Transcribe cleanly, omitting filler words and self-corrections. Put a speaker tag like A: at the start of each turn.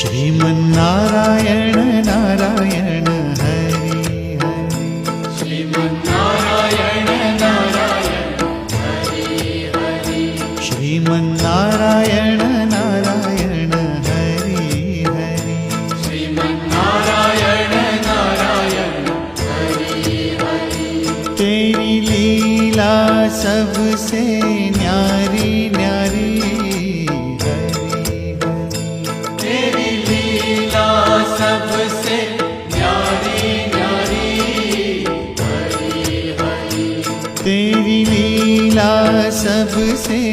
A: श्रीमन्नारायण नारायण हरि हरि।
B: श्रीमन्नारायण नारायण हरि हरि।
A: श्रीमन्नारायण नारायण हरि हरि।
B: श्रीमन्नारायण नारायण हरि हरि।
A: तेरी लीला सबसे न्यारी न्यारी
B: सबसे न्यारी न्यारी हरि हरि।
A: तेरी लीला सबसे